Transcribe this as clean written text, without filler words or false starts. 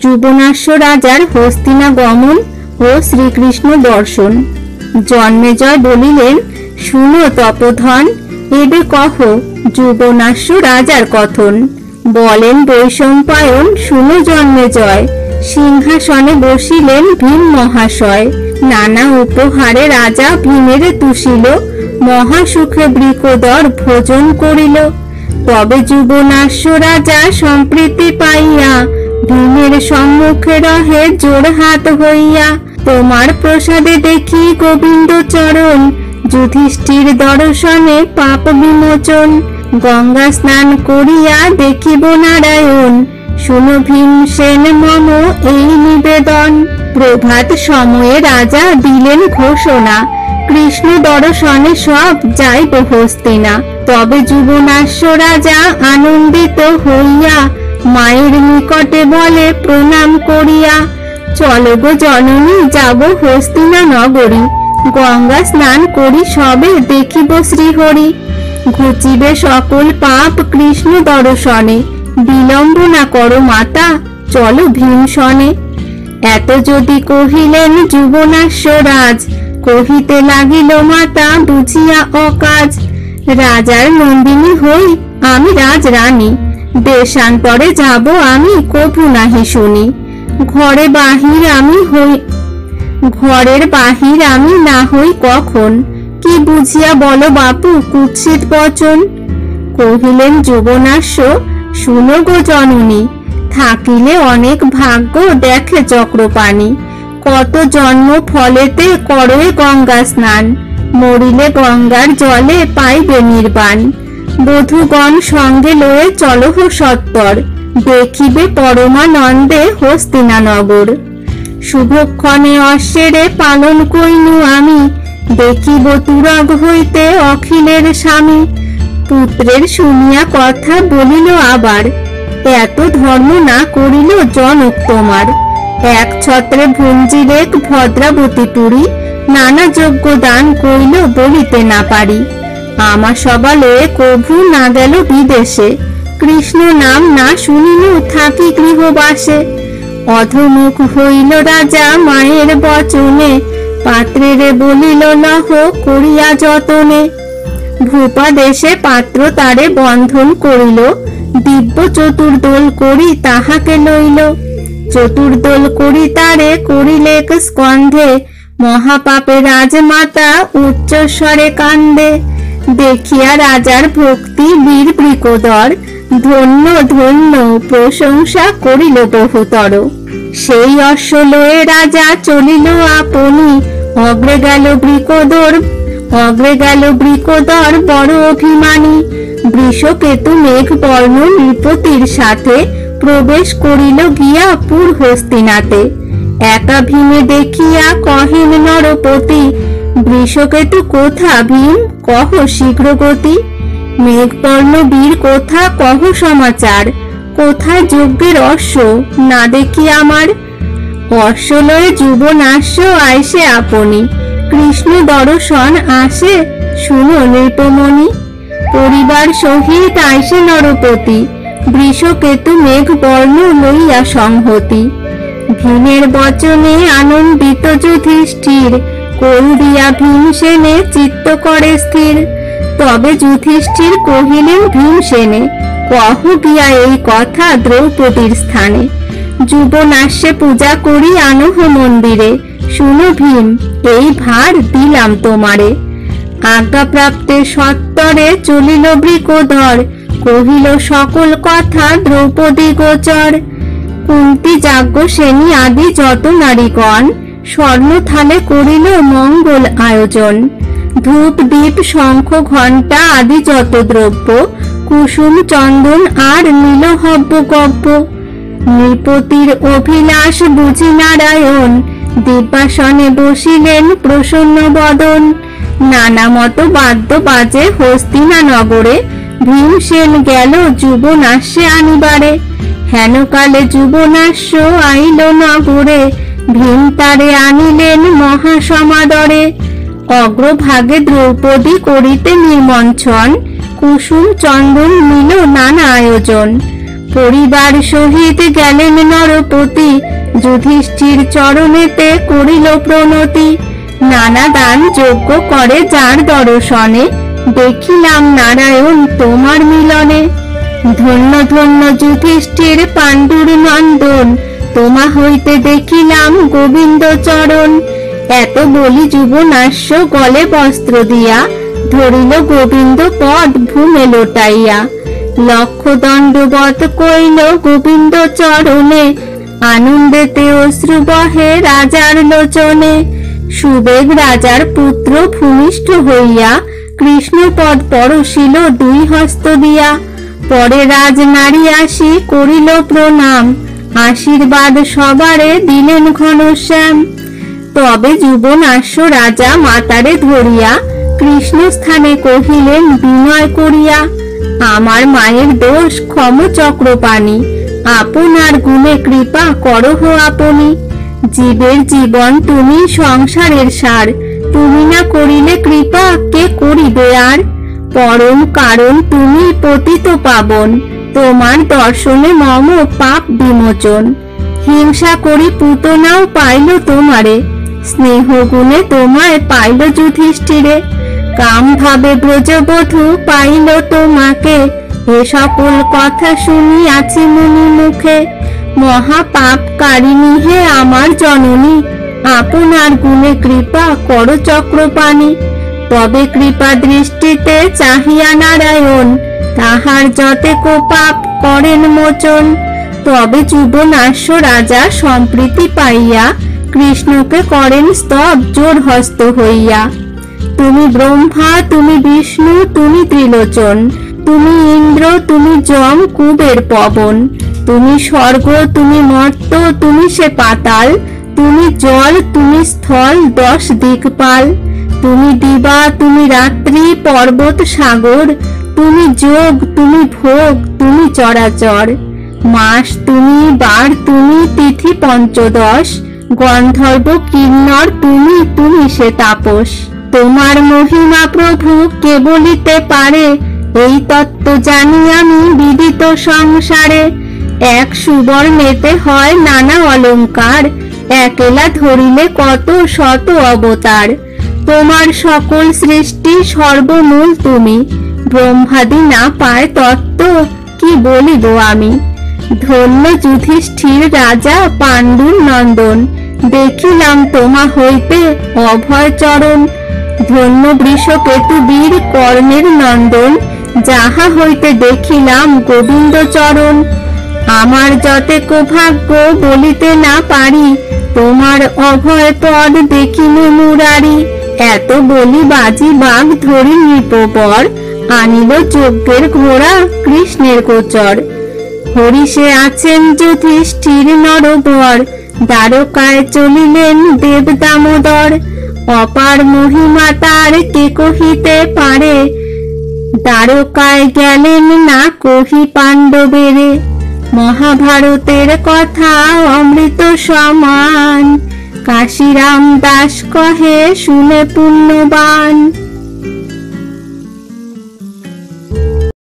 যুবনাশ্য রাজার হস্তিনা গমন ও শ্রীকৃষ্ণ দর্শন। জন্মেজয় বলিলেন, শুনো তপোধন, এবে কহ যুবনাশ্য রাজার কথন। বলেন বৈশম্পায়ন, শুনো জন্মেজয়, সিংহাসনে বসিলেন ভীম মহাশয়। নানা উপহারে রাজা ভীমের তুষিল, মহাসুখে বৃকোদর ভোজন করিল। তবে যুবনাশ্য রাজা সম্প্রীতি পাইয়া, ভীমের সম্মুখে রহে জোড় হাত হইয়া। তোমার প্রসাদে দেখি গোবিন্দ চরণ, যুধিষ্ঠির দর্শনে পাপ বিমোচন। গঙ্গা স্নান করিয়া দেখিব নারায়ণ, শুনো ভীমসেন মম এই নিবেদন। প্রভাত সময়ে রাজা দিলেন ঘোষণা, কৃষ্ণ দর্শনে সব যাইব হস্তিনা। তবে যুবনাশ্য রাজা আনন্দিত হইয়া, মায়ের নিকটে বলে প্রণাম করিয়া, চলো গো জননী যাব হস্তিনা নগরী। গঙ্গা স্নান করি সবে দেখিব শ্রীহরি। ঘুচিবে সকল পাপ কৃষ্ণ দর্শনে, বিলম্ব না করো মাতা চলো ভীমসনে। এত যদি কহিলেন যুবনাশ্য রাজ, কহিতে লাগিল মাতা বুঝিয়া অকাজ। রাজার নন্দিনী হই আমি রাজরানী, দেশান্তরে যাব আমি কভু নাহি শুনি। ঘরের বাহির আমি না হই কখন, কি বুঝিয়া বলো বাপু কুৎসিত বচন। কহিলেন যুবনাশ্য, শুনো গো জননী, থাকিলে অনেক ভাগ্য দেখে চক্রপাণি। কত জন্ম ফলেতে করোয়ে গঙ্গা স্নান, মরিলে গঙ্গার জলে পাইবে নির্বাণ। বধূগণ সঙ্গে লয়ে চলহ সত্তর, দেখিবে পরমানন্দে হস্তিনা নগর। শুভক্ষণে অশ্বেরে পালন কইনু আমি, দেখিব তুরগ হইতে অখিলের স্বামী। পুত্রের শুনিয়া কথা বলিল আবার, এত ধর্ম না করিল জনক তোমার। এক ছত্রে ভঞ্জিরেক ভদ্রাবতী পুরী, নানা যজ্ঞ দান কইল বলিতে না পারি। আমা সবা লয়ে কভু না গেল বিদেশে, কৃষ্ণ নাম না শুনিনু থাকি গৃহবাসে। অধমুখ হইল রাজা মায়ের বচনে, পাত্রেরে বলিল লহ করিয়া যতনে। ভূপাদেশে পাত্র তারে বন্ধন করিল, দিব্য চতুর্দোল করি তাহাকে লইল। চতুর্দোল করি তারে করিলেক স্কন্ধে, মহাপাপে রাজমাতা উচ্চস্বরে কান্দে। দেখিয়া রাজার ভক্তি বীর বৃকোদর, ধন্য ধন্য প্রশংসা করিল বহুতর। সেই অশ্ব লয়ে রাজা চলিল আপনি, অগ্রে গেল বৃকোদর বড় অভিমানী। বৃষকেতু মেঘ বর্ণ নৃপতির সাথে, প্রবেশ করিল গিয়া পুর হস্তিনাতে। একা ভীমে দেখিয়া কহেন নরপতি, বৃষকেতু কোথা ভীম কহ শীঘ্র গতি। মেঘবর্ণ বীর কোথা কহ সমাচার, কোথায় যজ্ঞের অশ্ব না দেখি আমার। অশ্ব লয়ে যুবনাশ্য আইসে আপনি, কৃষ্ণ দর্শন আসে শুনো নৃপমণি। পরিবার সহিত আইসে নরপতি, বৃষকেতু মেঘ বর্ণ লইয়া সংহতি। ভীমের বচনে আনন্দিত যুধিষ্ঠির, কোল দিয়া ভীমসেনে চিত্ত করে স্থির। তবে যুধিষ্ঠির কহিলেন ভীমসেনে, কহ গিয়া এই কথা দ্রৌপদীর স্থানে। যুবনাশ্যে পূজা করি আনহ মন্দিরে, শুনো ভীম এই ভার দিলাম তোমারে। আজ্ঞাপ্রাপ্তে সত্তরে চলিল বৃকোদর, কহিল সকল কথা দ্রৌপদী গোচর। কুন্তি যাজ্ঞসেনী আদি যত নারীগণ, স্বর্ণ থালে করিল মঙ্গল আয়োজন। ধূপ দীপ শঙ্খ ঘণ্টা আদি যত দ্রব্য, কুসুম চন্দন আর নীল হব্য গব্য। নৃপতির অভিলাষ বুঝি নারায়ণ, দিব্যাসনে বসিলেন প্রসন্ন বদন। নানা মত বাদ্য বাজে হস্তিনা নগরে, ভীমসেন গেল যুবনাশ্যে আনিবারে। হেনকালে যুবনাশ্য আইল নগরে, ভীম তারে আনিলেন মহাসমাদরে। অগ্রভাগে দ্রৌপদী করিতে নিমন্ত্রণ, কুসুম চন্দন নীল নানা আয়োজন। পরিবার সহিত গেলেন নরপতি, যুধিষ্ঠির চরণেতে করিল প্রণতি। নানা দান যজ্ঞ করে যার দর্শনে, দেখিলাম নারায়ণ তোমার মিলনে। ধন্য ধন্য যুধিষ্ঠির পাণ্ডুর নন্দন, তোমা হইতে দেখিলাম গোবিন্দ চরণ। এত বলি যুবনাশ্য গলে বস্ত্র দিয়া, ধরিল গোবিন্দ পদ ভূমে লোটাইয়া। লক্ষ দণ্ডবত কইল গোবিন্দ চরণে, আনন্দেতে অশ্রু বহে রাজার লোচনে। সুবেগ রাজার পুত্র ভূমিষ্ঠ হইয়া, কৃষ্ণ পদ পরশিল দুই হস্ত দিয়া। পরে রাজনারী আসি করিল প্রণাম, আশীর্বাদ সবারে দিলেন ঘনশ্যাম। তবে যুবনাশ্য রাজা মাতারে ধরিয়া, কৃষ্ণ স্থানে কহিলেন বিনয় করিয়া, আমার মায়ের দোষ ক্ষম চক্রপাণি, আপনার গুণে কৃপা করহ আপনি। জীবের জীবন তুমি সংসারের সার, তুমি না করিলে কৃপা কে করিবে আর। পরম কারণ তুমি পতিত পাবন, তোমার দর্শনে মম পাপ বিমোচন। হিংসা করি পুতনাও পাইল তোমারে, স্নেহ গুণে তোমায় পাইল যুধিষ্ঠিরে। কাম ভাবে ব্রজবধূ পাইল তোমাকে, এ সকল কথা শুনিয়াছি মুনি মুখে। মহা পাপ কারিণী হে আমার জননী, আপনার গুণে কৃপা কর চক্রপাণি। তবে কৃপা দৃষ্টিতে চাহিয়া নারায়ণ, তাহার যতেক পাপ করেন মোচন। তবে যুবনাশ্য রাজা সম্প্রীতি পাইয়া, কৃষ্ণকে করেন স্তব জোর হস্ত হইয়া। তুমি ব্রহ্মা, তুমি বিষ্ণু, তুমি ত্রিলোচন, তুমি ইন্দ্র, তুমি যম কুবের পবন। তুমি স্বর্গ, তুমি মর্ত, তুমি সে পাতাল, তুমি জল, তুমি স্থল, 10 দিকপাল। তুমি দিবা, তুমি রাত্রি, পর্বত সাগর, তুমি যোগ, তুমি ভোগ, তুমি চরাচর। মাস তুমি, বার তুমি, তিথি পঞ্চদশ, গন্ধর্ব কিন্নর তুমি, তুমি সে তাপস। তোমার মহিমা প্রভু কে বলিতে পারে, এই তত্ত্ব জানি আমি বিদিত সংসারে। এক সুবর্ণেতে হয় নানা অলঙ্কার, একেলা ধরিলে কত শত অবতার। তোমার সকল সৃষ্টি সর্বমূল তুমি, ব্রহ্মাদি না পায় তত্ত্ব কি বলিব আমি। ধন্য যুধিষ্ঠির রাজা পাণ্ডুর নন্দন, দেখিলাম তোমা হইতে অভয় চরণ। ধন্য বৃষকেতু বীর কর্ণের নন্দন, যাহা হইতে দেখিলাম গোবিন্দ চরণ। আমার যতেক ভাগ্য বলিতে না পারি, তোমার অভয় পদ দেখিলে মুরারি। এত বলি বাজি বাঘ ধরি নৃপবর, আনিল যজ্ঞের ঘোড়া কৃষ্ণের গোচর। হরিষে আছেন যুধিষ্ঠির নরবর, দ্বারকায় চলিলেন দেব দামোদর। অপার মহিমা তার কে কহিতে পারে, দ্বারকায় গেলেন না কহি পাণ্ডবেরে। মহাভারতের কথা অমৃত সমান, কাশীরাম দাস কহে শুনে পুণ্যবান।